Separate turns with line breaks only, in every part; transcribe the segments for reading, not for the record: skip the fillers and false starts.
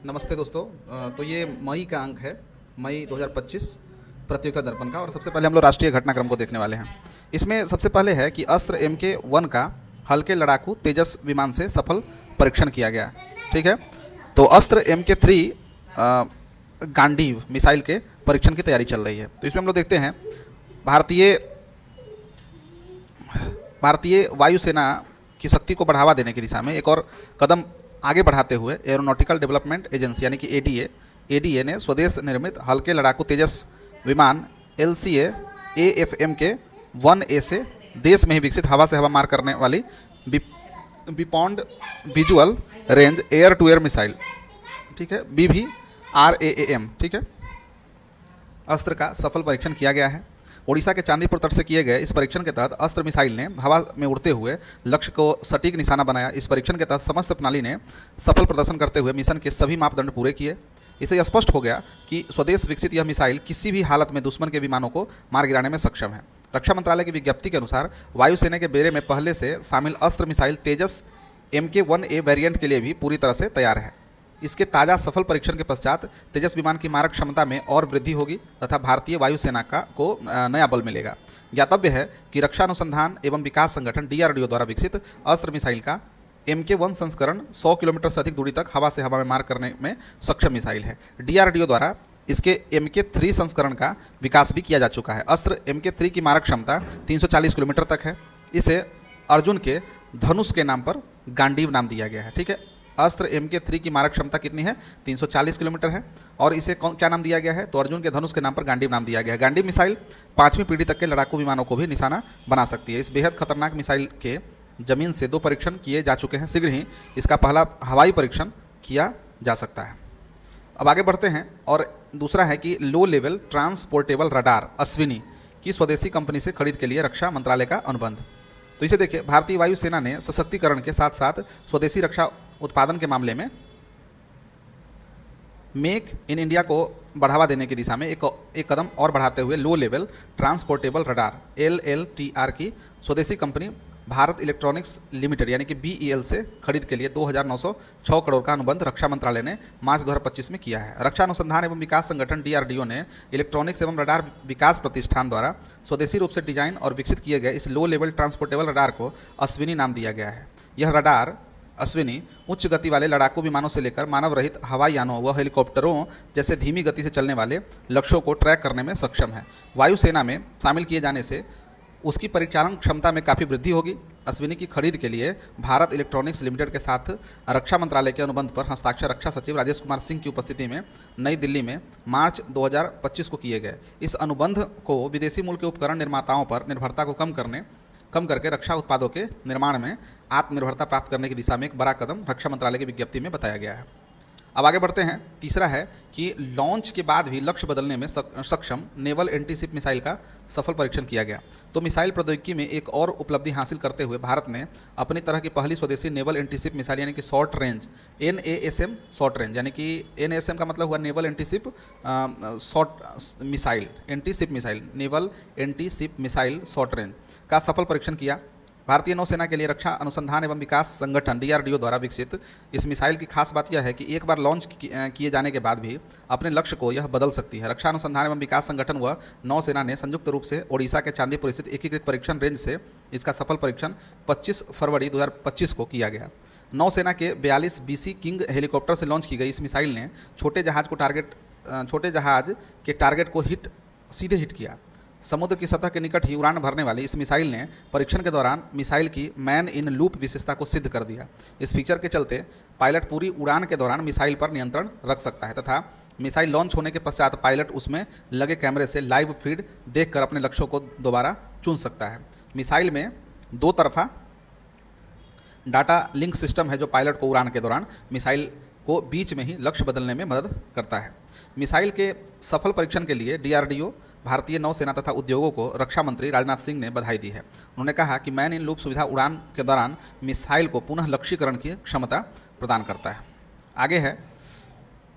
नमस्ते दोस्तों। तो ये मई का अंक है, मई 2025 प्रतियोगिता दर्पण का। और सबसे पहले हम लोग राष्ट्रीय घटनाक्रम को देखने वाले हैं। इसमें सबसे पहले है कि अस्त्र MK-1 का हल्के लड़ाकू तेजस विमान से सफल परीक्षण किया गया। ठीक है, तो अस्त्र MK-3 गांडीव मिसाइल के परीक्षण की तैयारी चल रही है। तो इसमें हम लोग देखते हैं भारतीय वायुसेना की शक्ति को बढ़ावा देने की दिशा में एक और कदम आगे बढ़ाते हुए एरोनॉटिकल डेवलपमेंट एजेंसी यानी कि एडीए ने स्वदेश निर्मित हल्के लड़ाकू तेजस विमान LCA AFMK-1A से देश में ही विकसित हवा से हवा मार करने वाली beyond visual range air to air missile, ठीक है, BVRAAM, ठीक है, अस्त्र का सफल परीक्षण किया गया है। ओडिशा के चांदीपुर तट से किए गए इस परीक्षण के तहत अस्त्र मिसाइल ने हवा में उड़ते हुए लक्ष्य को सटीक निशाना बनाया। इस परीक्षण के तहत समस्त प्रणाली ने सफल प्रदर्शन करते हुए मिशन के सभी मापदंड पूरे किए। इससे यह स्पष्ट हो गया कि स्वदेश विकसित यह मिसाइल किसी भी हालत में दुश्मन के विमानों को मार गिराने में सक्षम है। रक्षा मंत्रालय की विज्ञप्ति के अनुसार वायुसेना के बेड़े में पहले से शामिल अस्त्र मिसाइल तेजस MK-1A वेरिएंट के लिए भी पूरी तरह से तैयार है। इसके ताज़ा सफल परीक्षण के पश्चात तेजस विमान की मारक क्षमता में और वृद्धि होगी तथा भारतीय वायुसेना को नया बल मिलेगा। ज्ञातव्य है कि रक्षा अनुसंधान एवं विकास संगठन DRDO द्वारा विकसित अस्त्र मिसाइल का MK-1 संस्करण 100 किलोमीटर से अधिक दूरी तक हवा से हवा में मार करने में सक्षम मिसाइल है। DRDO द्वारा इसके MK-3 संस्करण का विकास भी किया जा चुका है। अस्त्र MK-3 की मारक क्षमता 340 किलोमीटर तक है। इसे अर्जुन के धनुष के नाम पर गांडीव नाम दिया गया है। ठीक है, अस्त्र MK-3 की मारक क्षमता कितनी है? 340 किलोमीटर है। और इसे क्या नाम दिया गया है? तो अर्जुन के धनुष के नाम पर गांडीव नाम दिया गया है। गांडीव मिसाइल 5वीं पीढ़ी तक के लड़ाकू विमानों को भी निशाना बना सकती है। इस बेहद खतरनाक मिसाइल के जमीन से 2 परीक्षण किए जा चुके हैं। शीघ्र ही इसका पहला हवाई परीक्षण किया जा सकता है। अब आगे बढ़ते हैं और दूसरा है कि low level transportable radar Ashwini की स्वदेशी कंपनी से खरीद के लिए रक्षा मंत्रालय का अनुबंध। तो इसे देखिए, भारतीय वायुसेना ने सशक्तिकरण के साथ साथ स्वदेशी रक्षा उत्पादन के मामले में मेक इन इंडिया को बढ़ावा देने की दिशा में एक कदम और बढ़ाते हुए low level transportable radar LLTR की स्वदेशी कंपनी भारत इलेक्ट्रॉनिक्स लिमिटेड यानी कि BEL से खरीद के लिए 2,906 करोड़ का अनुबंध रक्षा मंत्रालय ने मार्च 2025 में किया है। रक्षा अनुसंधान एवं विकास संगठन DRDO ने इलेक्ट्रॉनिक्स एवं रडार विकास प्रतिष्ठान द्वारा स्वदेशी रूप से डिजाइन और विकसित किए गए इस लो लेवल ट्रांसपोर्टेबल रडार को अश्विनी नाम दिया गया है। यह रडार अश्विनी उच्च गति वाले लड़ाकू विमानों से लेकर मानव रहित हवाई यानों व हेलीकॉप्टरों जैसे धीमी गति से चलने वाले लक्ष्यों को ट्रैक करने में सक्षम है। वायुसेना में शामिल किए जाने से उसकी परिचालन क्षमता में काफ़ी वृद्धि होगी। अश्विनी की खरीद के लिए भारत इलेक्ट्रॉनिक्स लिमिटेड के साथ रक्षा मंत्रालय के अनुबंध पर हस्ताक्षर रक्षा सचिव राजेश कुमार सिंह की उपस्थिति में नई दिल्ली में मार्च 2025 को किए गए। इस अनुबंध को विदेशी मूल के उपकरण निर्माताओं पर निर्भरता को कम करके रक्षा उत्पादों के निर्माण में आत्मनिर्भरता प्राप्त करने की दिशा में एक बड़ा कदम रक्षा मंत्रालय की विज्ञप्ति में बताया गया है। अब आगे बढ़ते हैं। तीसरा है कि लॉन्च के बाद भी लक्ष्य बदलने में सक्षम नेवल एंटीशिप मिसाइल का सफल परीक्षण किया गया। तो मिसाइल प्रौद्योगिकी में एक और उपलब्धि हासिल करते हुए भारत ने अपनी तरह की पहली स्वदेशी नेवल एंटीशिप मिसाइल यानी कि short range NASM short range यानी कि NASM का मतलब हुआ naval antiship short missile antiship missile naval antiship missile short range का सफल परीक्षण किया। भारतीय नौसेना के लिए रक्षा अनुसंधान एवं विकास संगठन DRDO द्वारा विकसित इस मिसाइल की खास बात यह है कि एक बार लॉन्च किए जाने के बाद भी अपने लक्ष्य को यह बदल सकती है। रक्षा अनुसंधान एवं विकास संगठन व नौसेना ने संयुक्त रूप से ओडिशा के चांदीपुर स्थित एकीकृत परीक्षण रेंज से इसका सफल परीक्षण 25 फरवरी 2025 को किया गया। नौसेना के 42 BC किंग हेलीकॉप्टर से लॉन्च की गई इस मिसाइल ने छोटे जहाज के टारगेट को सीधे हिट किया। समुद्र की सतह के निकट ही उड़ान भरने वाली इस मिसाइल ने परीक्षण के दौरान मिसाइल की मैन इन लूप विशेषता को सिद्ध कर दिया। इस फीचर के चलते पायलट पूरी उड़ान के दौरान मिसाइल पर नियंत्रण रख सकता है तथा मिसाइल लॉन्च होने के पश्चात पायलट उसमें लगे कैमरे से लाइव फीड देखकर अपने लक्ष्यों को दोबारा चुन सकता है। मिसाइल में 2 तरफा डाटा लिंक सिस्टम है जो पायलट को उड़ान के दौरान मिसाइल को बीच में ही लक्ष्य बदलने में मदद करता है। मिसाइल के सफल परीक्षण के लिए DRDO, भारतीय नौसेना तथा उद्योगों को रक्षा मंत्री राजनाथ सिंह ने बधाई दी है। उन्होंने कहा कि मैन इन लूप सुविधा उड़ान के दौरान मिसाइल को पुनः लक्ष्यीकरण की क्षमता प्रदान करता है। आगे है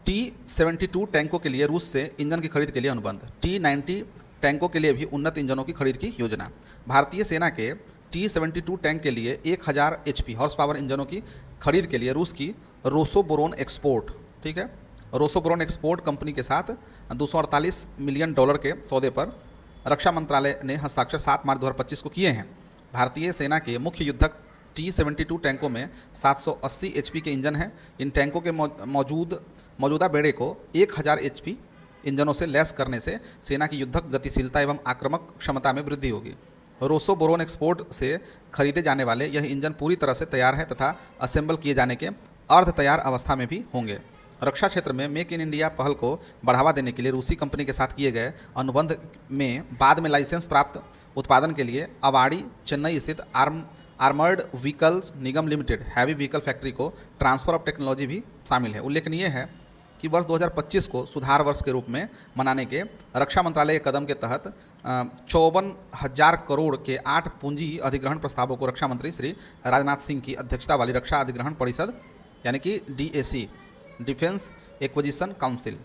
T-72 टैंकों के लिए रूस से इंजन की खरीद के लिए अनुबंध। T-90 टैंकों के लिए भी उन्नत इंजनों की खरीद की योजना। भारतीय सेना के T-72 टैंक के लिए 1000 HP हॉर्स पावर इंजनों की खरीद के लिए रूस की रोसोबोरोन एक्सपोर्ट ठीक है। रोसोब्रोन एक्सपोर्ट कंपनी के साथ 248 मिलियन डॉलर के सौदे पर रक्षा मंत्रालय ने हस्ताक्षर 7 मार्च 2025 को किए हैं। भारतीय सेना के मुख्य युद्धक T-72 टैंकों में 780 HP के इंजन हैं। इन टैंकों के मौजूदा बेड़े को 1000 HP इंजनों से लैस करने से सेना की युद्धक गतिशीलता एवं आक्रामक क्षमता में वृद्धि होगी। रोसोबोरोन एक्सपोर्ट से खरीदे जाने वाले यह इंजन पूरी तरह से तैयार है तथा असेंबल किए जाने के अर्ध तैयार अवस्था में भी होंगे। रक्षा क्षेत्र में मेक इन इंडिया पहल को बढ़ावा देने के लिए रूसी कंपनी के साथ किए गए अनुबंध में बाद में लाइसेंस प्राप्त उत्पादन के लिए अवाड़ी चेन्नई स्थित आर्मर्ड व्हीकल्स निगम लिमिटेड हैवी व्हीकल फैक्ट्री को ट्रांसफर ऑफ टेक्नोलॉजी भी शामिल है। उल्लेखनीय है कि वर्ष 2025 को सुधार वर्ष के रूप में मनाने के रक्षा मंत्रालय के कदम के तहत 54,000 करोड़ के 8 पूंजी अधिग्रहण प्रस्तावों को रक्षा मंत्री श्री राजनाथ सिंह की अध्यक्षता वाली रक्षा अधिग्रहण परिषद यानी कि DAC डिफेंस एक्विजिशन काउंसिल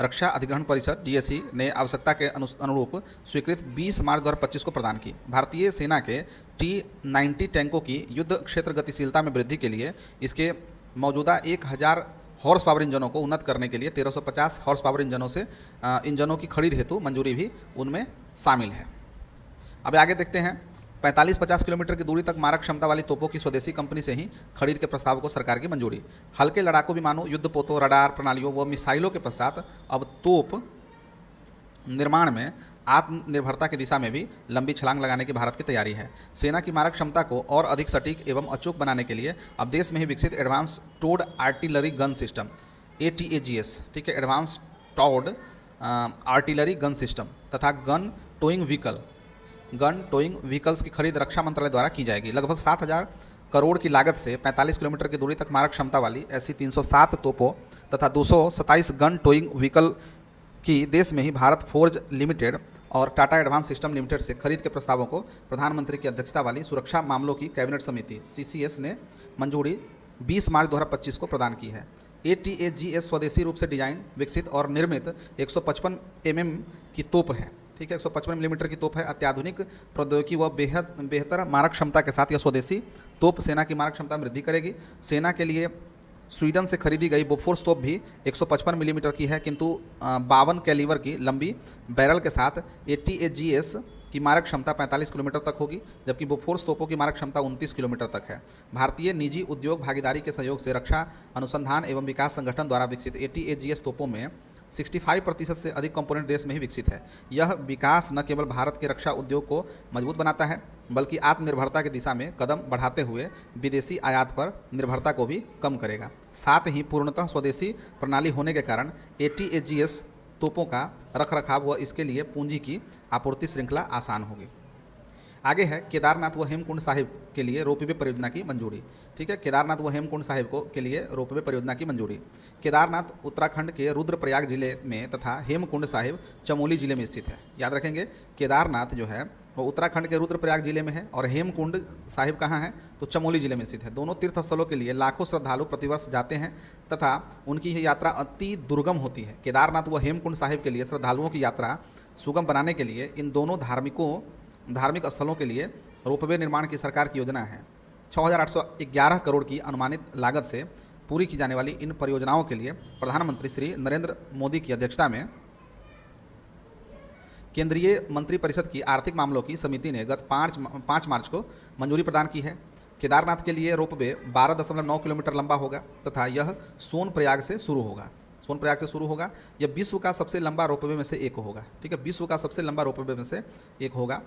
रक्षा अधिग्रहण परिषद DAC ने आवश्यकता के अनुरूप स्वीकृत 20 मार्च 2025 को प्रदान की। भारतीय सेना के T-90 टैंकों की युद्ध क्षेत्र गतिशीलता में वृद्धि के लिए इसके मौजूदा 1000 हॉर्स पावर इंजनों को उन्नत करने के लिए 1350 हॉर्स पावर इंजनों की खरीद हेतु मंजूरी भी उनमें शामिल है। अब आगे देखते हैं 45-50 किलोमीटर की दूरी तक मारक क्षमता वाली तोपों की स्वदेशी कंपनी से ही खरीद के प्रस्ताव को सरकार की मंजूरी। हल्के लड़ाकू विमानों, युद्धपोतों, रडार प्रणालियों व मिसाइलों के पश्चात अब तोप निर्माण में आत्मनिर्भरता की दिशा में भी लंबी छलांग लगाने की भारत की तैयारी है। सेना की मारक क्षमता को और अधिक सटीक एवं अचूक बनाने के लिए अब देश में ही विकसित advance towed artillery gun system ATAGS, ठीक है, advance towed artillery gun system तथा गन टोइंग व्हीकल्स की खरीद रक्षा मंत्रालय द्वारा की जाएगी। लगभग 7,000 करोड़ की लागत से 45 किलोमीटर की दूरी तक मारक क्षमता वाली ऐसी 307 तोपों तथा 227 गन टोइंग व्हीकल की देश में ही भारत फोर्ज लिमिटेड और टाटा एडवांस सिस्टम लिमिटेड से खरीद के प्रस्तावों को प्रधानमंत्री की अध्यक्षता वाली सुरक्षा मामलों की कैबिनेट समिति CCS ने मंजूरी 20 मार्च 2025 को प्रदान की है। ATAGS स्वदेशी रूप से डिजाइन, विकसित और निर्मित 155 mm की तोप है, ठीक है, 155 मिलीमीटर की तोप है। अत्याधुनिक प्रौद्योगिकी व बेहतर मारक क्षमता के साथ यह स्वदेशी तोप सेना की मारक क्षमता में वृद्धि करेगी। सेना के लिए स्वीडन से खरीदी गई बोफोर्स तोप भी 155 मिलीमीटर की है, किंतु 52 कैलिबर की लंबी बैरल के साथ ATAGS की मारक क्षमता 45 किलोमीटर तक होगी, जबकि बोफोर्स तोपों की मारक क्षमता 29 किलोमीटर तक है। भारतीय निजी उद्योग भागीदारी के सहयोग से रक्षा अनुसंधान एवं विकास संगठन द्वारा विकसित ATAGS तोपों में 65% से अधिक कंपोनेंट देश में ही विकसित है। यह विकास न केवल भारत के रक्षा उद्योग को मजबूत बनाता है, बल्कि आत्मनिर्भरता की दिशा में कदम बढ़ाते हुए विदेशी आयात पर निर्भरता को भी कम करेगा। साथ ही पूर्णतः स्वदेशी प्रणाली होने के कारण ATAGS तोपों का रखरखाव व इसके लिए पूंजी की आपूर्ति श्रृंखला आसान होगी। आगे है केदारनाथ व हेमकुंड साहिब के लिए रोपवे परियोजना की मंजूरी, ठीक है, केदारनाथ व हेमकुंड साहिब के लिए रोपवे परियोजना की मंजूरी। केदारनाथ उत्तराखंड के रुद्रप्रयाग जिले में तथा हेमकुंड साहिब चमोली जिले में स्थित है। याद रखेंगे, केदारनाथ जो है वो उत्तराखंड के रुद्रप्रयाग जिले में है और हेमकुंड साहिब कहाँ है तो चमोली जिले में स्थित है। दोनों तीर्थ स्थलों के लिए लाखों श्रद्धालु प्रतिवर्ष जाते हैं तथा उनकी यह यात्रा अति दुर्गम होती है। केदारनाथ व हेमकुंड साहिब के लिए श्रद्धालुओं की यात्रा सुगम बनाने के लिए इन दोनों धार्मिक स्थलों के लिए रोपवे निर्माण की सरकार की योजना है। 6,811 करोड़ की अनुमानित लागत से पूरी की जाने वाली इन परियोजनाओं के लिए प्रधानमंत्री श्री नरेंद्र मोदी की अध्यक्षता में केंद्रीय मंत्रिपरिषद की आर्थिक मामलों की समिति ने गत 5 मार्च को मंजूरी प्रदान की है। केदारनाथ के लिए रोपवे 12.9 किलोमीटर लंबा होगा तथा यह सोनप्रयाग से शुरू होगा। यह विश्व का सबसे लंबा रोपवे में से एक होगा, ठीक है, विश्व का सबसे लंबा रोपवे में से एक होगा।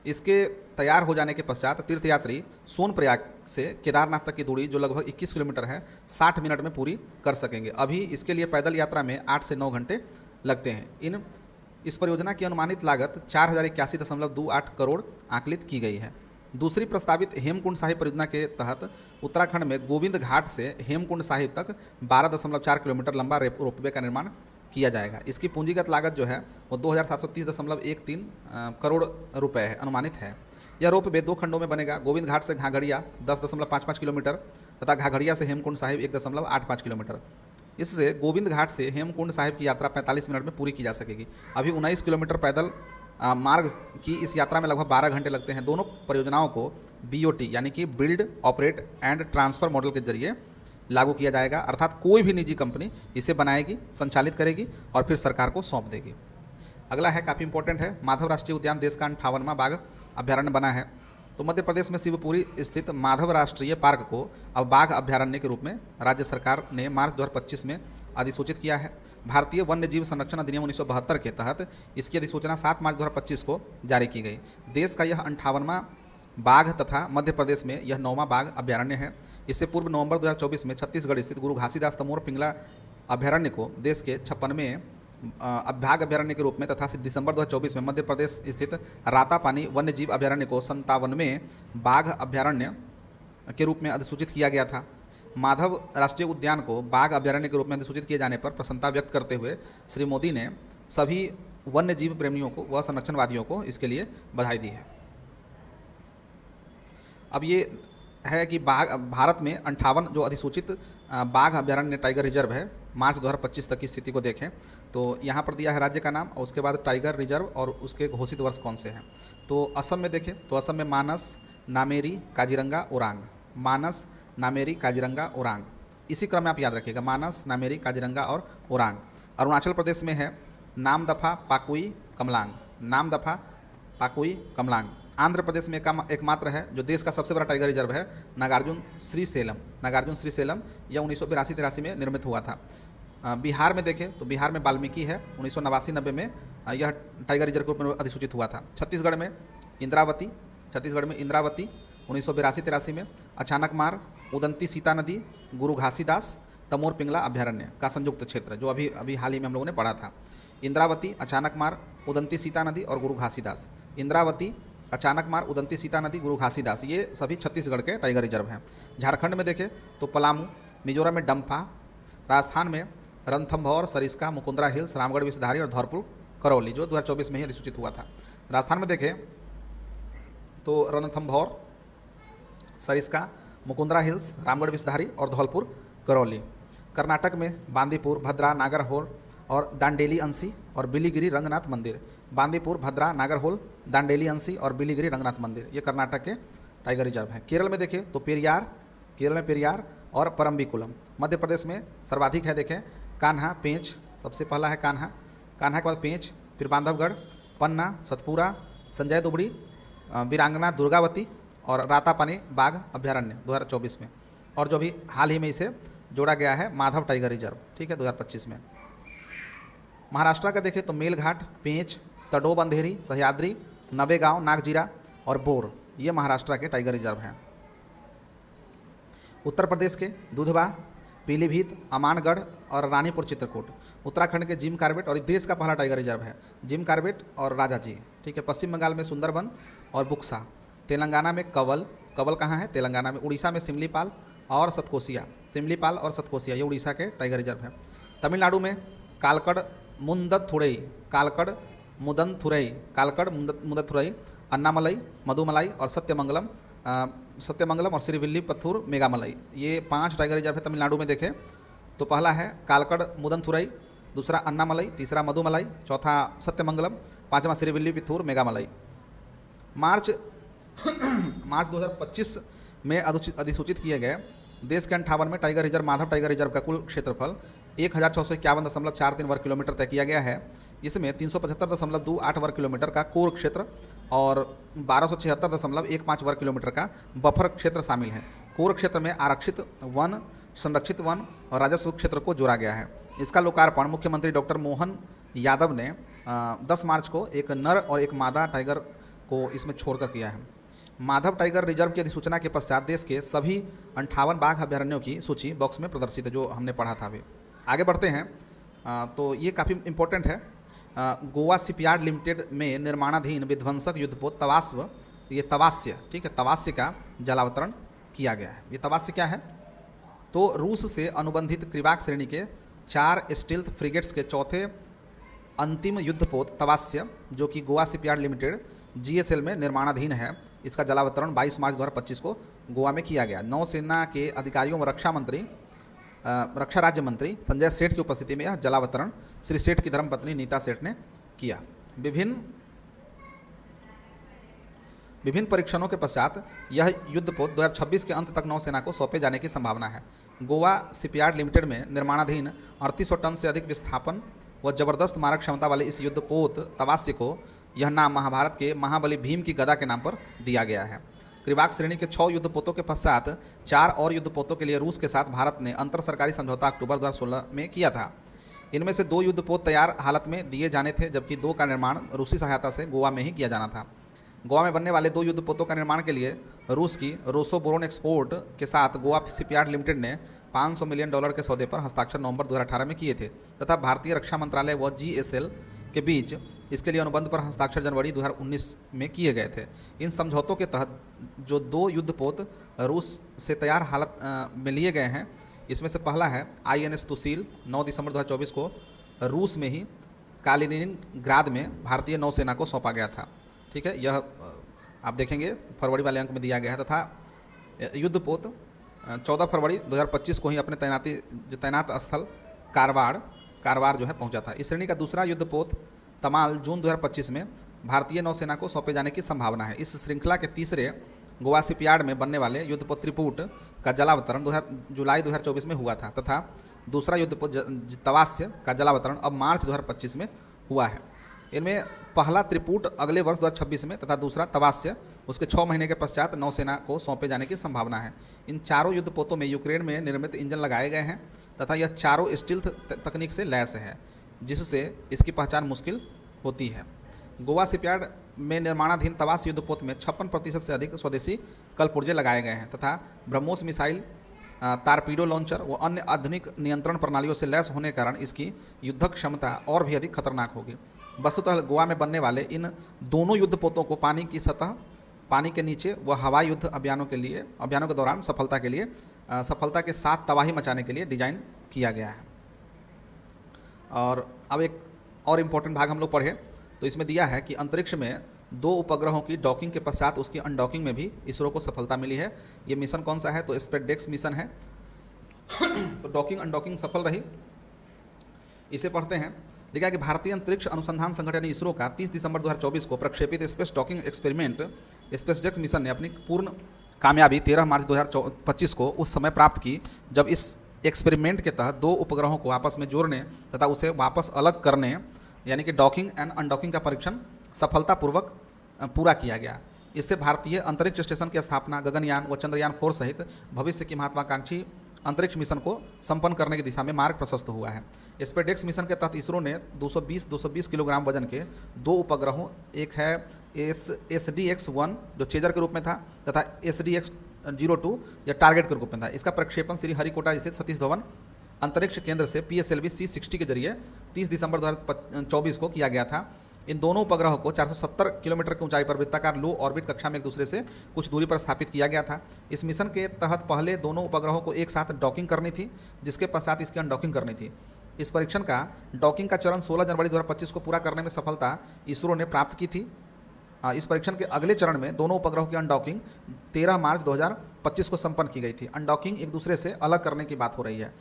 इसके तैयार हो जाने के पश्चात तीर्थयात्री सोनप्रयाग से केदारनाथ तक की दूरी जो लगभग 21 किलोमीटर है 60 मिनट में पूरी कर सकेंगे। अभी इसके लिए पैदल यात्रा में 8 से 9 घंटे लगते हैं। इस परियोजना की अनुमानित लागत 4,081.28 करोड़ आकलित की गई है। दूसरी प्रस्तावित हेमकुंड साहिब परियोजना के तहत उत्तराखंड में गोविंद घाट से हेमकुंड साहिब तक 12.4 किलोमीटर लंबा रोपवे का निर्माण किया जाएगा। इसकी पूंजीगत लागत जो है वो 2,730.13 करोड़ रुपए है, अनुमानित है। यह रोपवे 2 खंडों में बनेगा। गोविंद घाट से घाघड़िया 10.55 किलोमीटर तथा घाघड़िया से हेमकुंड साहिब 1.85 किलोमीटर। इससे गोविंद घाट से हेमकुंड साहिब की यात्रा 45 मिनट में पूरी की जा सकेगी। अभी 19 किलोमीटर पैदल मार्ग की इस यात्रा में लगभग 12 घंटे लगते हैं। दोनों परियोजनाओं को BOT यानी कि build, operate and transfer model के जरिए लागू किया जाएगा, अर्थात कोई भी निजी कंपनी इसे बनाएगी, संचालित करेगी और फिर सरकार को सौंप देगी। अगला है, काफ़ी इंपॉर्टेंट है, माधव राष्ट्रीय उद्यान देश का 58वां बाघ अभ्यारण्य बना है। तो मध्य प्रदेश में शिवपुरी स्थित माधव राष्ट्रीय पार्क को अब बाघ अभ्यारण्य के रूप में राज्य सरकार ने मार्च 2025 में अधिसूचित किया है। भारतीय वन्य जीव संरक्षण अधिनियम 1972 के तहत इसकी अधिसूचना 7 मार्च 2025 को जारी की गई। देश का यह 58वां बाघ तथा मध्य प्रदेश में यह 9वां बाघ अभ्यारण्य है। इससे पूर्व नवंबर 2024 में छत्तीसगढ़ स्थित गुरु घासीदास तमोर पिंगला अभ्यारण्य को देश के 56वें बाघ अभ्यारण्य के रूप में तथा दिसंबर 2024 में मध्य प्रदेश स्थित रातापानी वन्य जीव अभ्यारण्य को 57वें बाघ अभ्यारण्य के रूप में अधिसूचित किया गया था। माधव राष्ट्रीय उद्यान को बाघ अभ्यारण्य के रूप में अधिसूचित किए जाने पर प्रसन्नता व्यक्त करते हुए श्री मोदी ने सभी वन्य जीव प्रेमियों को व संरक्षणवादियों को इसके लिए बधाई दी है। अब ये है कि भारत में 58 जो अधिसूचित बाघ अभ्यारण्य टाइगर रिजर्व है, मार्च 2025 तक की स्थिति को देखें तो यहाँ पर दिया है राज्य का नाम और उसके बाद टाइगर रिजर्व और उसके घोषित वर्ष कौन से हैं। तो असम में देखें तो असम में मानस, नामेरी, काजीरंगा, ओरांग, मानस, नामेरी, काजीरंगा, ओरांग, इसी क्रम में आप याद रखिएगा, मानस, नामेरी, काजीरंगा और ओरांग। अरुणाचल प्रदेश में है नामदफा, पाकुई, कमलांग, नामदफा, पाकुई, कमलांग। आंध्र प्रदेश में एकमात्र है जो देश का सबसे बड़ा टाइगर रिजर्व है, नागार्जुन श्रीशैलम। नागार्जुन श्रीशैलम यह 1982-83 में निर्मित हुआ था। बिहार में देखें तो बिहार में वाल्मीकि है, 1989-90 में यह टाइगर रिजर्व के रूप में अधिसूचित हुआ था। छत्तीसगढ़ में इंद्रावती 1982-83 में। अचानक मार, उदंती सीता नदी, गुरु घासीदास तमोर पिंगला अभ्यारण्य का संयुक्त क्षेत्र, जो अभी हाल ही में हम लोगों ने पढ़ा था। इंद्रावती, अचानक मार, उदंती सीता नदी और गुरु घासीदास। इंद्रावती, अचानक मार, उदंती सीता नदी, गुरु घासीदास, ये सभी छत्तीसगढ़ के टाइगर रिजर्व हैं। झारखंड में देखें तो पलामू, मिजोरम में डम्फा, राजस्थान में रणथंभौर, सरिस्का, मुकुंदरा हिल्स, रामगढ़ विषधारी और धौलपुर करौली, जो 2024 में ही अधिसूचित हुआ था। राजस्थान में देखें तो रणथंभौर, सरिस्का, मुकुंदरा हिल्स, रामगढ़ विषधारी और धौलपुर करौली। कर्नाटक में बांदीपुर, भद्रा, नागरहोल और दांडेली अंशी और बिलीगिरी रंगनाथ मंदिर। बांदीपुर, भद्रा, नागरहोल, दांडेली अंशी और बिलीगिरी रंगनाथ मंदिर, ये कर्नाटक के टाइगर रिजर्व हैं। केरल में देखें तो केरल में पेरियार और परम्बिकुलम। मध्य प्रदेश में सर्वाधिक है, देखें कान्हा, पेंच, सबसे पहला है कान्हा के बाद पेंच, फिर बांधवगढ़, पन्ना, सतपुरा, संजय दुबड़ी, वीरांगना दुर्गावती और रातापानी बाघ अभ्यारण्य 2024 में, और जो अभी हाल ही में इसे जोड़ा गया है माधव टाइगर रिजर्व, ठीक है, 2025 में। महाराष्ट्र का देखें तो मेलघाट, पेंच, तडोब अंधेरी, सह्याद्री, नवेगांव, नागजीरा और बोर, ये महाराष्ट्र के टाइगर रिजर्व हैं। उत्तर प्रदेश के दुधवा, पीलीभीत, अमानगढ़ और रानीपुर चित्रकूट। उत्तराखंड के जिम कार्बेट, और देश का पहला टाइगर रिजर्व है जिम कार्बेट और राजाजी, ठीक है। पश्चिम बंगाल में सुंदरबन और बुक्सा। तेलंगाना में कवल कहाँ है, तेलंगाना में। उड़ीसा में सिमलीपाल और सतकोसिया, ये उड़ीसा के टाइगर रिजर्व हैं। तमिलनाडु में कालकड़ मुदनथुरई, अन्नामलई, मधुमलाई और सत्यमंगलम और श्रीविल्लीपुत्तूर मेघामलई, ये 5 टाइगर रिजर्व है तमिलनाडु में। देखें तो पहला है कालकड़ मुदनथुरई, दूसरा अन्नामलई, तीसरा मधुमलाई, चौथा सत्यमंगलम, 5वां श्रीविल्लीपुत्तूर मेघामलई। मार्च 2025 में अधिसूचित किए गए देश के 58 में tiger reserve Madhav tiger reserve का कुल क्षेत्रफल 1651.43 वर्ग किलोमीटर तय किया गया है। इसमें 375.28 वर्ग किलोमीटर का कोर क्षेत्र और 1276.15 वर्ग किलोमीटर का बफर क्षेत्र शामिल है। कोर क्षेत्र में आरक्षित वन, संरक्षित वन और राजस्व क्षेत्र को जोड़ा गया है। इसका लोकार्पण मुख्यमंत्री डॉक्टर मोहन यादव ने 10 मार्च को एक नर और एक मादा टाइगर को इसमें छोड़कर किया है। माधव टाइगर रिजर्व की अधिसूचना के पश्चात देश के सभी 58 बाघ अभ्यारण्यों की सूची बॉक्स में प्रदर्शित है, जो हमने पढ़ा था अभी। आगे बढ़ते हैं तो ये काफ़ी इम्पोर्टेंट है। गोवा शिपयार्ड लिमिटेड में निर्माणाधीन विध्वंसक युद्धपोत तवास्व, ये तवास्य, ठीक है, तवास्य का जलावतरण किया गया है। ये तवास्य क्या है? तो रूस से अनुबंधित क्रिवाक श्रेणी के 4 स्टील्थ फ्रिगेट्स के चौथे अंतिम युद्धपोत तवास्य, जो कि गोवा शिपयार्ड लिमिटेड GSL में निर्माणाधीन है, इसका जलावतरण 22 मार्च 2025 को गोवा में किया गया। नौसेना के अधिकारियों व रक्षा राज्य मंत्री संजय सेठ की उपस्थिति में यह जलावतरण श्री सेठ की धर्मपत्नी नीता सेठ ने किया। विभिन्न परीक्षणों के पश्चात यह युद्धपोत 2026 के अंत तक नौसेना को सौंपे जाने की संभावना है। गोवा शिपयार्ड लिमिटेड में निर्माणाधीन 3800 टन से अधिक विस्थापन व जबरदस्त मारक क्षमता वाले इस युद्धपोत तवास्य को यह नाम महाभारत के महाबली भीम की गदा के नाम पर दिया गया है। क्रिवाक श्रेणी के 6 युद्धपोतों के पश्चात 4 और युद्धपोतों के लिए रूस के साथ भारत ने अंतर सरकारी समझौता अक्टूबर 2016 में किया था। इनमें से 2 युद्धपोत तैयार हालत में दिए जाने थे, जबकि 2 का निर्माण रूसी सहायता से गोवा में ही किया जाना था। गोवा में बनने वाले 2 युद्धपोतों का निर्माण के लिए रूस की रोसोबोरोन एक्सपोर्ट के साथ गोवा शिपयार्ड लिमिटेड ने $500 मिलियन के सौदे पर हस्ताक्षर नवंबर 2018 में किए थे तथा भारतीय रक्षा मंत्रालय व GSL के बीच इसके लिए अनुबंध पर हस्ताक्षर जनवरी 2019 में किए गए थे। इन समझौतों के तहत जो 2 युद्धपोत रूस से तैयार हालत में लिए गए हैं, इसमें से पहला है INS तुसील 9 दिसंबर 2024 को रूस में ही कालिनिनग्राद में भारतीय नौसेना को सौंपा गया था। ठीक है, यह आप देखेंगे फरवरी वाले अंक में दिया गया है। तथा युद्धपोत 14 फरवरी 2025 को ही अपने तैनात स्थल कारवार जो है पहुंचा था। इस श्रेणी का दूसरा युद्धपोत तमाल जून 2025 में भारतीय नौसेना को सौंपे जाने की संभावना है। इस श्रृंखला के तीसरे गोवा शिपयार्ड में बनने वाले युद्धपोत त्रिपुट का जलावतरण जुलाई 2024 में हुआ था तथा दूसरा युद्धपोत तवास्य का जलावतरण अब मार्च 2025 में हुआ है। इनमें पहला त्रिपुट अगले वर्ष 2026 में तथा दूसरा तवास्य उसके 6 महीने के पश्चात नौसेना को सौंपे जाने की संभावना है। इन चारों युद्धपोतों में यूक्रेन में निर्मित इंजन लगाए गए हैं तथा यह चारों स्टील्थ तकनीक से लैस है, जिससे इसकी पहचान मुश्किल होती है। गोवा शिपयार्ड में निर्माणाधीन तवास्य युद्धपोत में 56% से अधिक स्वदेशी कलपुर्जे लगाए गए हैं तथा ब्रह्मोस मिसाइल, टारपीडो लॉन्चर व अन्य आधुनिक नियंत्रण प्रणालियों से लैस होने के कारण इसकी युद्धक क्षमता और भी अधिक खतरनाक होगी। वस्तुतः गोवा में बनने वाले इन दोनों युद्धपोतों को पानी की सतह, पानी के नीचे व हवाई युद्ध अभियानों के दौरान सफलता के साथ तबाही मचाने के लिए डिजाइन किया गया है। और अब एक और इम्पोर्टेंट भाग हम लोग पढ़े तो इसमें दिया है कि अंतरिक्ष में 2 उपग्रहों की डॉकिंग के पश्चात उसकी अनडॉकिंग में भी इसरो को सफलता मिली है। ये मिशन कौन सा है? तो स्पेसडेक्स मिशन है। तो डॉकिंग अनडॉकिंग सफल रही। इसे पढ़ते हैं। देखा कि भारतीय अंतरिक्ष अनुसंधान संगठन इसरो का 30 दिसंबर 2024 को प्रक्षेपित स्पेस डॉकिंग एक्सपेरिमेंट स्पेसडेक्स मिशन ने अपनी पूर्ण कामयाबी 13 मार्च 2025 को उस समय प्राप्त की जब इस एक्सपेरिमेंट के तहत 2 उपग्रहों को आपस में जोड़ने तथा उसे वापस अलग करने यानी कि डॉकिंग एंड अनडॉकिंग का परीक्षण सफलतापूर्वक पूरा किया गया। इससे भारतीय अंतरिक्ष स्टेशन की स्थापना, गगनयान व चंद्रयान 4 सहित भविष्य की महत्वाकांक्षी अंतरिक्ष मिशन को संपन्न करने की दिशा में मार्ग प्रशस्त हुआ है। स्पेसडेक्स मिशन के तहत इसरो ने 220 किलोग्राम वजन के 2 उपग्रहों, एक है SDX-1 जो चेजर के रूप में था तथा SDX-02 या टारगेट के रूप में था। इसका प्रक्षेपण श्री हरिकोटा स्थित सतीश धवन अंतरिक्ष केंद्र से PSLV C60 के जरिए 30 दिसंबर 2024 को किया गया था। इन दोनों उपग्रहों को 470 किलोमीटर की ऊंचाई पर वृत्ताकार लो ऑर्बिट कक्षा में एक दूसरे से कुछ दूरी पर स्थापित किया गया था। इस मिशन के तहत पहले दोनों उपग्रहों को एक साथ डॉकिंग करनी थी, जिसके पश्चात इसकी अनडॉकिंग करनी थी। इस परीक्षण का डॉकिंग का चरण 16 जनवरी 2025 को पूरा करने में सफलता इसरो ने प्राप्त की थी। इस परीक्षण के अगले चरण में दोनों उपग्रहों की अनडॉकिंग 13 मार्च 2025 को संपन्न की गई थी। अनडॉकिंग एक दूसरे से अलग करने की बात हो रही है।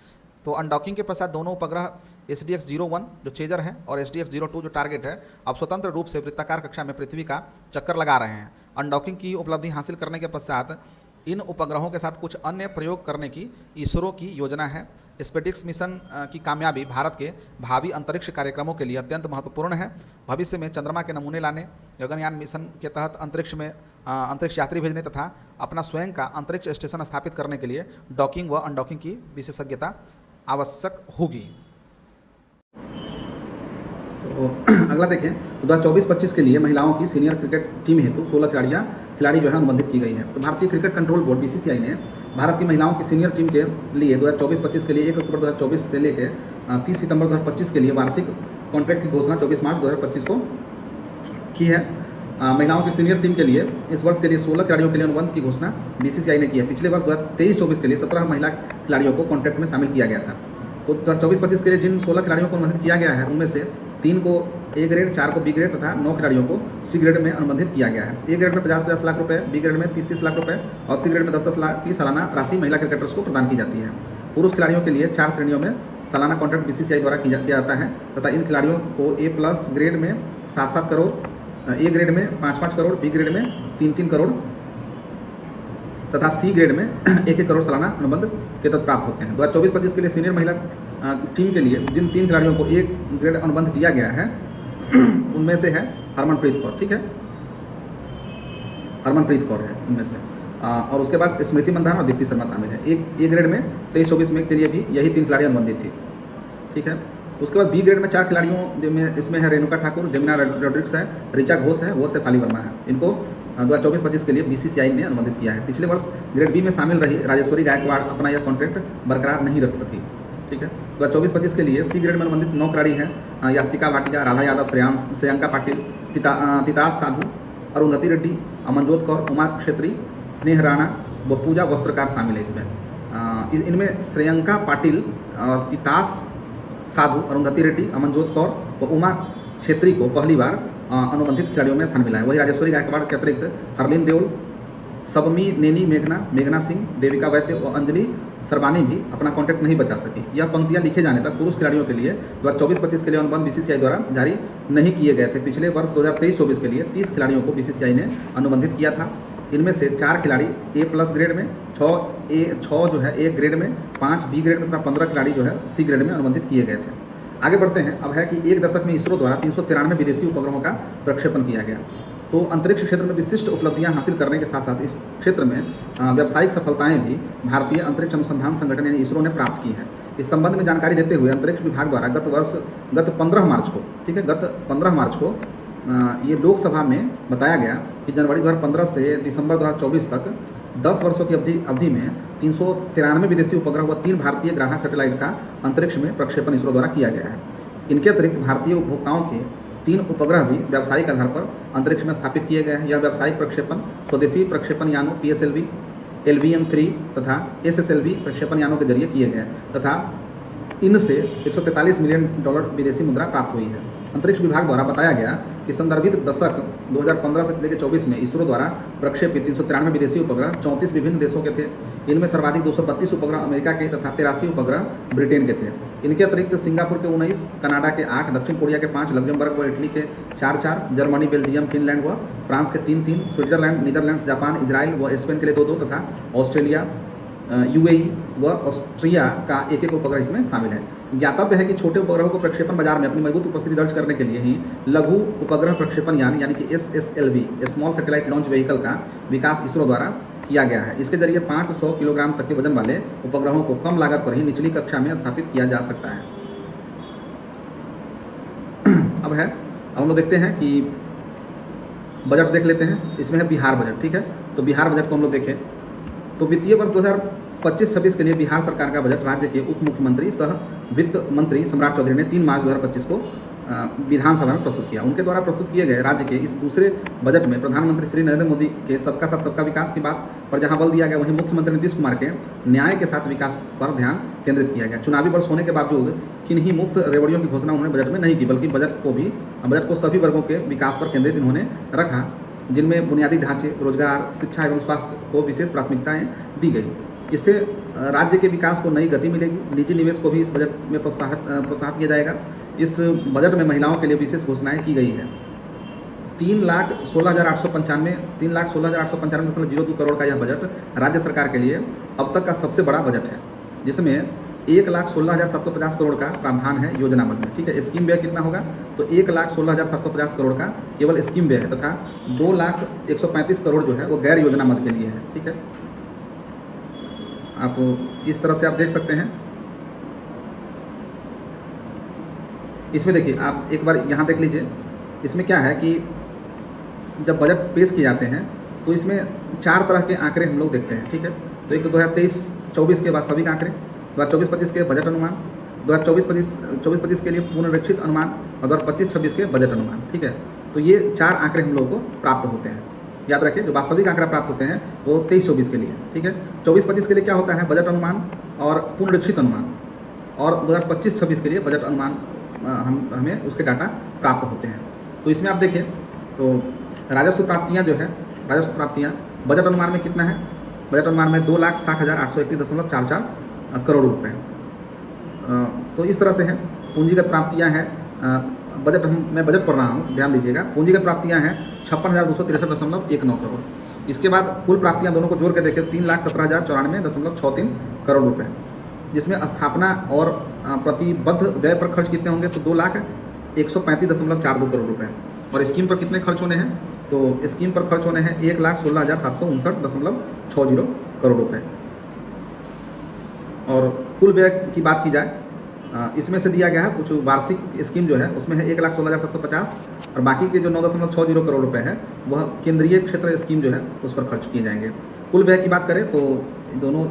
तो अनडॉकिंग के पश्चात दोनों उपग्रह SDX-01 जो चेजर है और SDX-02 जो टारगेट है अब स्वतंत्र रूप से वृत्ताकार कक्षा में पृथ्वी का चक्कर लगा रहे हैं। अनडॉकिंग की उपलब्धि हासिल करने के पश्चात इन उपग्रहों के साथ कुछ अन्य प्रयोग करने की इसरो की योजना है। स्पेसडेक्स मिशन की कामयाबी भारत के भावी अंतरिक्ष कार्यक्रमों के लिए अत्यंत महत्वपूर्ण है। भविष्य में चंद्रमा के नमूने लाने, गगनयान मिशन के तहत अंतरिक्ष यात्री भेजने तथा अपना स्वयं का अंतरिक्ष स्टेशन स्थापित करने के लिए डॉकिंग व अनडॉकिंग की विशेषज्ञता आवश्यक होगी। तो अगला देखें, 2024-25 के लिए महिलाओं की सीनियर क्रिकेट टीम हेतु 16 खिलाड़ी जो है अनुबंधित की गई है। तो भारतीय क्रिकेट कंट्रोल बोर्ड BCCI ने भारत की महिलाओं की सीनियर टीम के लिए 2024-25 के लिए 1 अक्टूबर 2024 से लेकर 30 सितंबर 2025 के लिए वार्षिक कॉन्ट्रैक्ट की घोषणा 24 मार्च 2025 को की है। महिलाओं की सीनियर टीम के लिए इस वर्ष के लिए 16 खिलाड़ियों के लिए अनुबंध की घोषणा BCCI ने की है। पिछले वर्ष 2023-24 के लिए 17 महिला खिलाड़ियों को कॉन्ट्रैक्ट में शामिल किया गया था। तो 2024-25 के लिए जिन 16 खिलाड़ियों को अनुबंधित किया गया है उनमें से 3 को A ग्रेड, 4 को B ग्रेड तथा 9 खिलाड़ियों को C ग्रेड में अनुबंधित किया गया है। A ग्रेड में 50-50 लाख रुपए, B ग्रेड में 30-30 लाख रुपए और C ग्रेड में 10-10 लाख की सालाना राशि महिला क्रिकेटर्स को प्रदान की जाती है। पुरुष खिलाड़ियों के लिए 4 श्रेणियों में सालाना कॉन्ट्रैक्ट BCCI द्वारा किया जाता है तथा इन खिलाड़ियों को A+ ग्रेड में 7-7 करोड़, A ग्रेड में 5-5 करोड़, B ग्रेड में 3-3 करोड़ तथा सी ग्रेड में 1-1 करोड़ सालाना अनुबंध के तहत प्राप्त होते हैं। 2024-25 के लिए सीनियर महिला टीम के लिए जिन 3 खिलाड़ियों को 1 ग्रेड अनुबंध दिया गया है उनमें से है हरमनप्रीत कौर, ठीक है, हरमनप्रीत कौर है उनमें से। और उसके बाद स्मृति मंधाना और दीप्ति शर्मा शामिल है। एक ए ग्रेड में 23-24 में के लिए भी यही 3 खिलाड़ी अनुबंधित थी, ठीक है। उसके बाद बी ग्रेड में 4 खिलाड़ियों में इसमें है रेणुका ठाकुर, जमुना रोड्रिक्स है, ऋचा घोष है, वो शेफाली वर्मा है। इनको 2024-25 के लिए बीसीसीआई ने अनुबंधित किया है। पिछले वर्ष ग्रेड बी में शामिल रही राजेश्वरी गायकवाड़ अपना यह कॉन्ट्रैक्ट बरकरार नहीं रख सकी, ठीक है। 2024-25 के लिए सी ग्रेड में अनुबंधित 9 खिलाड़ी हैं, यास्तिका भाटिया, राधा यादव, श्रेयांका पाटिल, तितास साधु, अरुंधति रेड्डी, अमनजोत कौर, उमा क्षेत्री, स्नेह राणा व पूजा वस्त्रकार शामिल है इसमें। इनमें श्रेयंका पाटिल और तितास साधु, अरुंधति रेड्डी, अमनजोत कौर व उमा छेत्री को पहली बार अनुबंधित खिलाड़ियों में स्थान मिला है। वही राजेश्वरी गायकवाड़ के अतिरिक्त हरलीन देओल, सबमी नेनी मेघना सिंह, देविका वैद्य और अंजलि सरबानी भी अपना कॉन्ट्रैक्ट नहीं बचा सकी। यह पंक्तियां लिखे जाने तक पुरुष खिलाड़ियों के लिए 2024-25 के लिए अनुबंध बीसीसीआई द्वारा जारी नहीं किए गए थे। पिछले वर्ष 2023-24 के लिए 30 खिलाड़ियों को बीसीसीआई ने अनुबंधित किया था। इनमें से 4 खिलाड़ी A+ ग्रेड में, 6 जो है A ग्रेड में, 5 B ग्रेड में तथा 15 खिलाड़ी जो है C ग्रेड में अनुबंधित किए गए थे। आगे बढ़ते हैं। अब है कि 1 दशक में इसरो द्वारा 393 विदेशी उपग्रहों का प्रक्षेपण किया गया। तो अंतरिक्ष क्षेत्र में विशिष्ट उपलब्धियां हासिल करने के साथ साथ इस क्षेत्र में व्यावसायिक सफलताएं भी भारतीय अंतरिक्ष अनुसंधान संगठन यानी इसरो ने प्राप्त की हैं। इस संबंध में जानकारी देते हुए अंतरिक्ष विभाग द्वारा गत 15 मार्च को, ठीक है, गत 15 मार्च को ये लोकसभा में बताया गया कि जनवरी 2015 से दिसंबर 2024 तक 10 वर्षों की अवधि में 393 विदेशी उपग्रह व 3 भारतीय ग्राहक सैटेलाइट का अंतरिक्ष में प्रक्षेपण इसरो द्वारा किया गया है। इनके अतिरिक्त भारतीय उपभोक्ताओं के 3 उपग्रह भी व्यावसायिक आधार पर अंतरिक्ष में स्थापित किए गए हैं। यह व्यावसायिक प्रक्षेपण स्वदेशी प्रक्षेपण यानों PSLV, LVM-3 तथा SSLV प्रक्षेपण यानों के जरिए किए गए तथा इनसे $143 मिलियन विदेशी मुद्रा प्राप्त हुई है। अंतरिक्ष विभाग द्वारा बताया गया कि संदर्भित दशक 2015 से लेकर 24 में इसरो द्वारा प्रक्षेपित 393 विदेशी उपग्रह 34 विभिन्न देशों के थे। इनमें सर्वाधिक 232 उपग्रह अमेरिका के तथा 83 उपग्रह ब्रिटेन के थे। इनके अतिरिक्त सिंगापुर के 19, कनाडा के 8, दक्षिण कोरिया के 5, लग्जमबर्ग व इटली के 4, जर्मनी, बेल्जियम, फिनलैंड व फ्रांस के 3, स्विट्जरलैंड, नीदरलैंड्स, जापान, इजराइल व स्पेन के लिए 2 तथा ऑस्ट्रेलिया, UAE व ऑस्ट्रिया का 1 उपग्रह इसमें शामिल है। ज्ञातव्य है कि छोटे उपग्रहों को प्रक्षेपण बाजार में अपनी मजबूत उपस्थिति दर्ज करने के लिए ही लघु उपग्रह प्रक्षेपण यानी कि SSLV small satellite launch vehicle का विकास इसरो द्वारा किया गया है। इसके जरिए 500 किलोग्राम तक के वजन वाले उपग्रहों को कम लागत पर ही निचली कक्षा में स्थापित किया जा सकता है। अब हम लोग देखते हैं कि बजट देख लेते हैं। इसमें है बिहार बजट, ठीक है। तो बिहार बजट को हम लोग देखें तो वित्तीय वर्ष 2025-26 के लिए बिहार सरकार का बजट राज्य के उप मुख्यमंत्री सह वित्त मंत्री सम्राट चौधरी ने 3 मार्च 2025 को विधानसभा में प्रस्तुत किया। उनके द्वारा प्रस्तुत किए गए राज्य के इस दूसरे बजट में प्रधानमंत्री श्री नरेंद्र मोदी के सबका साथ सबका विकास की बात पर जहां बल दिया गया, वहीं मुख्यमंत्री नीतीश कुमार के न्याय के साथ विकास पर ध्यान केंद्रित किया गया। चुनावी वर्ष होने के बावजूद किन्हीं मुफ्त रेवड़ियों की घोषणा उन्होंने बजट में नहीं की, बल्कि बजट को सभी वर्गों के विकास पर केंद्रित इन्होंने रखा, जिनमें बुनियादी ढांचे, रोजगार, शिक्षा एवं स्वास्थ्य को विशेष प्राथमिकताएं दी गई। इससे राज्य के विकास को नई गति मिलेगी। निजी निवेश को भी इस बजट में प्रोत्साहित किया जाएगा। इस बजट में महिलाओं के लिए विशेष घोषणाएं की गई है। 3,16,895.02 करोड़ का यह बजट राज्य सरकार के लिए अब तक का सबसे बड़ा बजट है, जिसमें 1,16,750 करोड़ का प्रावधान है योजना मद में, ठीक है। स्कीम व्यय कितना होगा तो 1,16,750 करोड़ का केवल स्कीम व्यय है तथा 2,135 करोड़ जो है वो गैर योजना मद के लिए है, ठीक है। आप इस तरह से आप देख सकते हैं। इसमें देखिए, आप एक बार यहाँ देख लीजिए। इसमें क्या है कि जब बजट पेश किए जाते हैं तो इसमें 4 तरह के आंकड़े हम लोग देखते हैं, ठीक है। तो एक तो 2023-24 के वास्तविक आंकड़े, 2024-25 के बजट अनुमान, 2024-25 के लिए पुनरीक्षित अनुमान और 2025-26 के बजट अनुमान, ठीक है। तो ये 4 आंकड़े हम लोगों को प्राप्त होते हैं। याद रखें, जो वास्तविक आंकड़ा प्राप्त होते हैं वो 23-24 के लिए, ठीक है। 24-25 के लिए क्या होता है, बजट अनुमान और पुनरीक्षित अनुमान, और 2025-26 के लिए बजट अनुमान हमें उसके डाटा प्राप्त होते हैं। तो इसमें आप देखें तो राजस्व प्राप्तियाँ जो है, राजस्व प्राप्तियाँ बजट अनुमान में कितना है, बजट अनुमान में 2,60,831.44 करोड़ रुपये। तो इस तरह से है। पूंजीगत प्राप्तियाँ हैं, मैं बजट पढ़ रहा हूँ, ध्यान दीजिएगा। पूंजीगत प्राप्तियाँ हैं 56,263.19 करोड़। इसके बाद कुल प्राप्तियां दोनों को जोड़ के देखें 3,17,094.63 करोड़ रुपए, जिसमें स्थापना और प्रतिबद्ध व्यय पर खर्च कितने होंगे तो 2,135.42 करोड़ रुपए। और स्कीम पर कितने खर्च होने हैं तो स्कीम पर खर्च होने हैं 1,16,759.60 करोड़ रुपए। और कुल व्यय की बात की जाए, इसमें से दिया गया है कुछ वार्षिक स्कीम जो है उसमें है 1,16,750 और बाकी के जो 9.60 करोड़ रुपए है वह केंद्रीय क्षेत्र स्कीम जो है उस पर खर्च किए जाएंगे। कुल व्यय की बात करें तो दोनों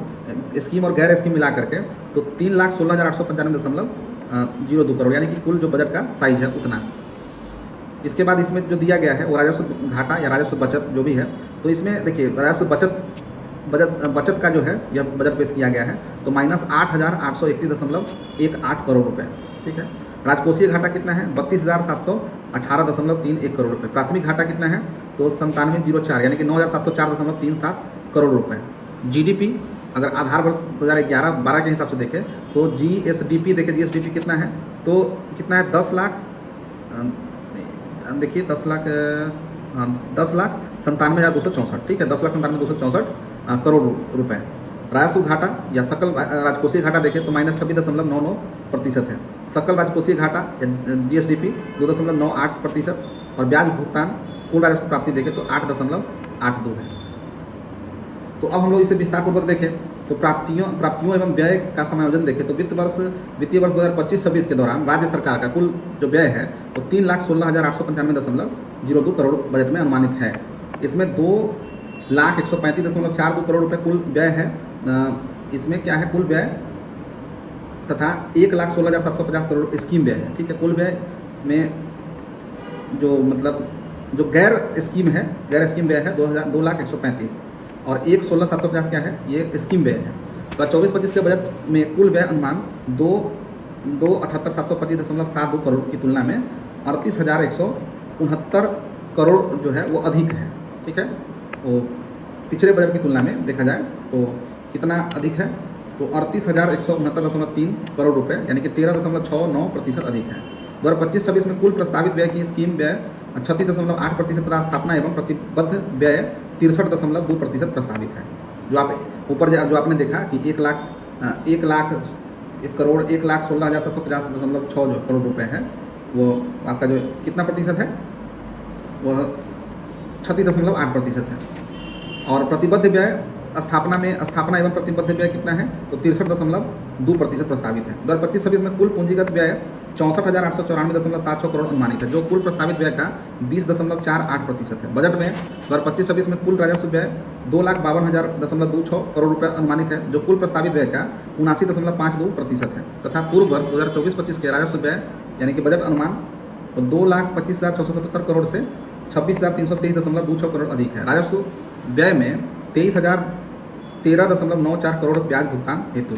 स्कीम और गैर स्कीम मिला करके तो 3,16,895.02 करोड़, यानी कि कुल जो बजट का साइज है उतना। इसके बाद इसमें जो दिया गया है वो राजस्व घाटा या राजस्व बचत जो भी है, तो इसमें देखिए राजस्व बचत का जो है यह बजट पेश किया गया है तो -8,831.18 करोड़ रुपए, ठीक है। राजकोषीय घाटा कितना है 32,718.31 करोड़ रुपए। प्राथमिक घाटा कितना है तो 9704 यानी कि 9,704.37 करोड़ रुपए। जीडीपी अगर आधार वर्ष 2011-12 के हिसाब से देखें तो जीएसडीपी देखें, जीएसडीपी कितना है तो कितना है 10 लाख, देखिए 10,97,264, ठीक है, 10,97,264 करोड़ रुपए। राजस्व घाटा या सकल राजकोषीय घाटा देखें तो -26.99% है। सकल राजकोषीय घाटा या जीएसडीपी 2.98% और ब्याज भुगतान कुल राजस्व प्राप्ति देखें तो 8.82 है। तो अब हम लोग इसे विस्तारपूर्वक देखें तो प्राप्तियों एवं व्यय का समायोजन देखें तो वित्तीय वर्ष 2025-26 के दौरान राज्य सरकार का कुल जो व्यय है वो 3,16,895.02 करोड़ बजट में अनुमानित है। इसमें 2,135.42 करोड़ रुपए कुल व्यय है। इसमें क्या है कुल व्यय तथा 1,16,750 करोड़ स्कीम व्यय है, ठीक है। कुल व्यय में जो गैर स्कीम व्यय है 2,135 और 1,16,750 क्या है ये स्कीम व्यय है। तो 24-25 के बजट में कुल व्यय अनुमान 2,78,725.72 करोड़ की तुलना में 38,169 करोड़ जो है वो अधिक है, ठीक है। वो पिछले बजट की तुलना में देखा जाए तो कितना अधिक है तो 38,169.3 करोड़ रुपए यानी कि 13.69% अधिक है। 2025-26 में कुल प्रस्तावित व्यय की स्कीम व्यय 36.8% तथा स्थापना एवं प्रतिबद्ध व्यय 63.2% प्रस्तावित है। जो आप ऊपर जो आपने देखा कि 1,16,750.6 करोड़ रुपए है वो आपका जो कितना प्रतिशत है वह 36.8% है। और प्रतिबद्ध व्यय स्थापना एवं प्रतिबद्ध व्यय कितना है तो 63.2% प्रस्तावित है। 2025-26 में कुल पूंजीगत व्यय 64,894.76 करोड़ अनुमानित है, जो कुल प्रस्तावित व्यय का 20.48% है। बजट में 2025-26 में कुल राजस्व व्यय 2,52,026 करोड़ रुपए अनुमानित है, जो कुल प्रस्तावित व्यय का 79.52% है। तथा पूर्व वर्ष 2024-25 के राजस्व व्यय यानी कि बजट अनुमान 2,25,677 करोड़ से 26,323.26 करोड़ अधिक है। राजस्व व्यय में 23,013.94 करोड़ ब्याज भुगतान हेतु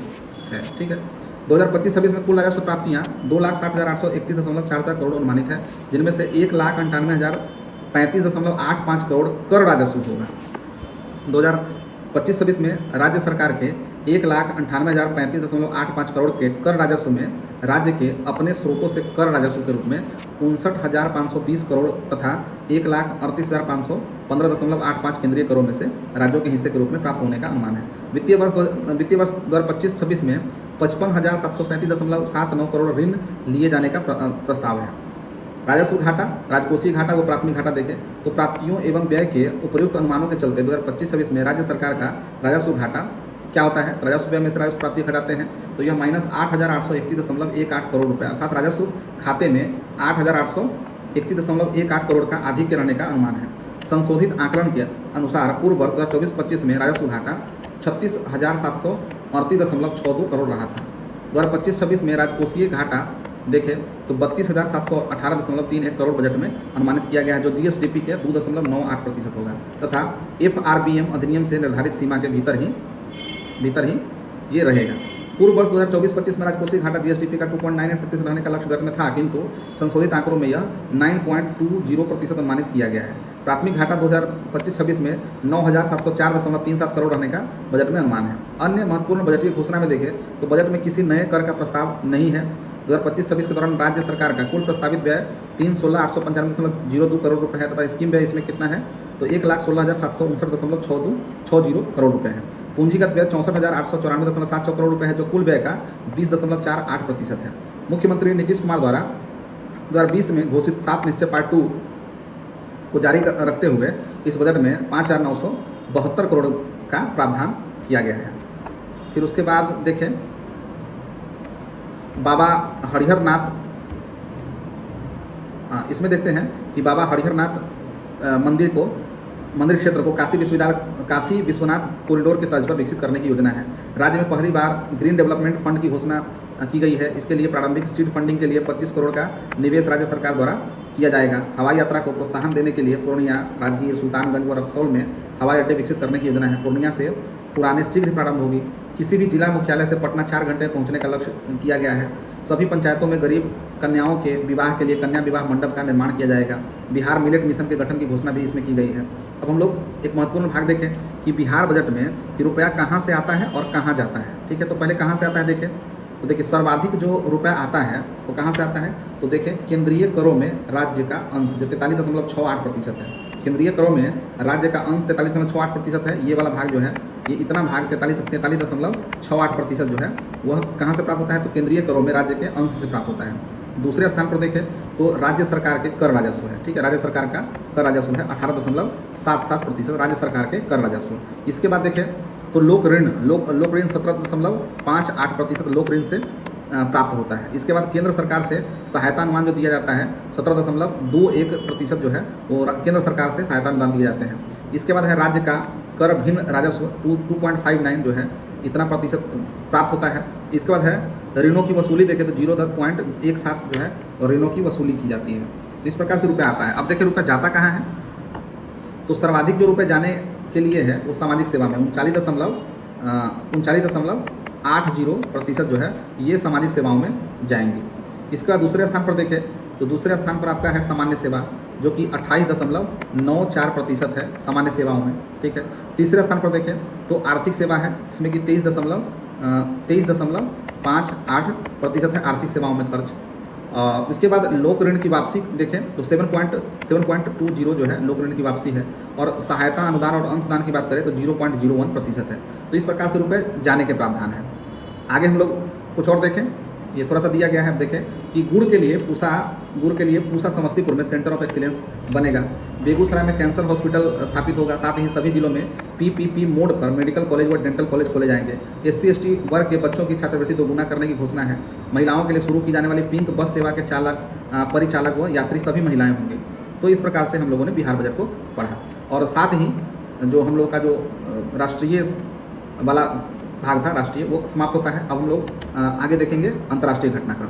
है, ठीक है। 2025-26 में कुल राजस्व प्राप्तियाँ 2,60,831.44 करोड़ अनुमानित है, जिनमें से 1,98,035.85 करोड़ कर राजस्व होगा। 2025-26 में राज्य सरकार के 1,98,035.85 करोड़ के कर राजस्व में राज्य के अपने स्रोतों से कर राजस्व के रूप में 59,520 करोड़ तथा 1,38,515.85 केंद्रीय करोड़ में से राज्यों के हिस्से के रूप में प्राप्त होने का अनुमान है। वित्तीय वर्ष 2025-26 में 55,737.79 करोड़ ऋण लिए जाने का प्रस्ताव है। राजस्व घाटा, राजकोषीय घाटा व प्राथमिक घाटा देखें तो प्राप्तियों एवं व्यय के उपयुक्त अनुमानों के चलते 2025-26 में राज्य सरकार का राजस्व घाटा क्या होता है, राजस्व व्यय में से राजस्व प्राप्ति घटाते हैं तो यह -8,831.18 करोड़ रुपये अर्थात राजस्व खाते में 8,831.18 करोड़ का आधिक्य रहने का अनुमान है। संशोधित आकलन के अनुसार पूर्व वर्ष 2024-25 में राजस्व घाटा 36,738.62 करोड़ रहा था। 2025-26 में राजकोषीय घाटा देखें तो 32,718.31 करोड़ बजट में अनुमानित किया गया है, जो जीएसडीपी के 2.98% होगा तथा एफआरबीएम अधिनियम से निर्धारित सीमा के भीतर ही ये रहेगा। पूर्व वर्ष 2024-25 में राजकोषीय घाटा जीएसडीपी का 2.98% रहने का लक्ष्य बजट में था, किंतु संशोधित आंकड़ों में यह 9.20% अनुमानित किया गया है। प्राथमिक घाटा 2025-26 में 9,704.37 करोड़ रहने का बजट में अनुमान है। अन्य महत्वपूर्ण बजटीय घोषणा में देखें तो बजट में किसी नए कर का प्रस्ताव नहीं है 2025-26 के दौरान राज्य सरकार का कुल प्रस्तावित व्यय 316,895.02 करोड़ रुपए है तथा स्कीम व्यय इसमें कितना है तो 1,16,759.6260 करोड़ रुपए है। पूंजीगत व्यय 64,894.76 करोड़ रुपए है जो कुल व्यय का 20.48% है। मुख्यमंत्री नीतीश कुमार द्वारा 2020 में घोषित 7 निश्चय पार्ट 2 को जारी रखते हुए इस बजट में 5,972 करोड़ का प्रावधान किया गया है। फिर उसके बाद देखें बाबा हरिहर नाथ, इसमें देखते हैं कि बाबा हरिहर नाथ मंदिर क्षेत्र को काशी विश्वनाथ कॉरिडोर के तर्ज पर विकसित करने की योजना है। राज्य में पहली बार ग्रीन डेवलपमेंट फंड की घोषणा की गई है। इसके लिए प्रारंभिक सीड फंडिंग के लिए 25 करोड़ का निवेश राज्य सरकार द्वारा किया जाएगा। हवाई यात्रा को प्रोत्साहन देने के लिए पूर्णिया, राजगीर, सुल्तानगंज और रक्सौल में हवाई अड्डे विकसित करने की योजना है। पूर्णिया से उड़ानें शीघ्र प्रारंभ होगी। किसी भी जिला मुख्यालय से पटना 4 घंटे पहुंचने का लक्ष्य किया गया है। सभी पंचायतों में गरीब कन्याओं के विवाह के लिए कन्या विवाह मंडप का निर्माण किया जाएगा। बिहार मिलेट मिशन के गठन की घोषणा भी इसमें की गई है। अब हम लोग एक महत्वपूर्ण भाग देखें कि बिहार बजट में कि रुपया कहाँ से आता है और कहाँ जाता है। ठीक है, तो पहले कहाँ से आता है देखें तो देखिए सर्वाधिक जो रुपया आता है वो कहाँ से आता है तो देखें केंद्रीय करों में राज्य का अंश जो 43.68% है। केंद्रीय करों में राज्य का अंश 43.68% है। ये वाला भाग जो है ये इतना भाग 43.68% जो है वह कहाँ से प्राप्त होता है तो केंद्रीय करों में राज्य के अंश से प्राप्त होता है। दूसरे स्थान पर देखें तो राज्य सरकार के कर राजस्व है। ठीक है, राज्य सरकार का कर राजस्व है 18.77% राज्य सरकार के कर राजस्व। इसके बाद देखें तो लोक ऋण 17.58% लोक ऋण से प्राप्त होता है। इसके बाद केंद्र सरकार से सहायता अनुमान जो दिया जाता है 17.21% जो है वो केंद्र सरकार से सहायता अनुदान दिए जाते हैं। इसके बाद है राज्य का कर भिन्न राजस्व 2.59 जो है इतना प्रतिशत प्राप्त होता है। इसके बाद है ऋणों की वसूली देखें तो 0.17 जो है ऋणों की वसूली की जाती है। तो इस प्रकार से रुपया आता है। अब देखिए रुपया जाता कहाँ है तो सर्वाधिक जो रुपये जाने के लिए है वो सामाजिक सेवा में 39.80% जो है ये सामाजिक सेवाओं में जाएंगी। इसके बाद दूसरे स्थान पर देखें तो दूसरे स्थान पर आपका है सामान्य सेवा जो कि 28.94% है सामान्य सेवाओं में। ठीक है, तीसरे स्थान पर देखें तो आर्थिक सेवा है इसमें कि 23.58% है आर्थिक सेवाओं में खर्च। इसके बाद लोक ऋण की वापसी देखें तो 7.20 जो है लोक ऋण की वापसी है और सहायता अनुदान और अंशदान की बात करें तो 0.01% है। तो इस प्रकार से रुपए जाने के प्रावधान है। आगे हम लोग कुछ और देखें, ये थोड़ा सा दिया गया है। देखें कि गुड़ के लिए पूसा समस्तीपुर में सेंटर ऑफ एक्सीलेंस बनेगा। बेगूसराय में कैंसर हॉस्पिटल स्थापित होगा। साथ ही सभी जिलों में पीपीपी मोड पर मेडिकल कॉलेज व डेंटल कॉलेज खोले जाएंगे। SC/ST वर्ग के बच्चों की छात्रवृत्ति दोगुना करने की घोषणा है। महिलाओं के लिए शुरू की जाने वाली पिंक बस सेवा के परिचालक व यात्री सभी महिलाएं होंगी। तो इस प्रकार से हम लोगों ने बिहार बजट को पढ़ा और साथ ही जो हम लोग का जो राष्ट्रीय वाला भाग था राष्ट्रीय वो समाप्त होता है। अब हम लोग आगे देखेंगे अंतर्राष्ट्रीय घटनाक्रम।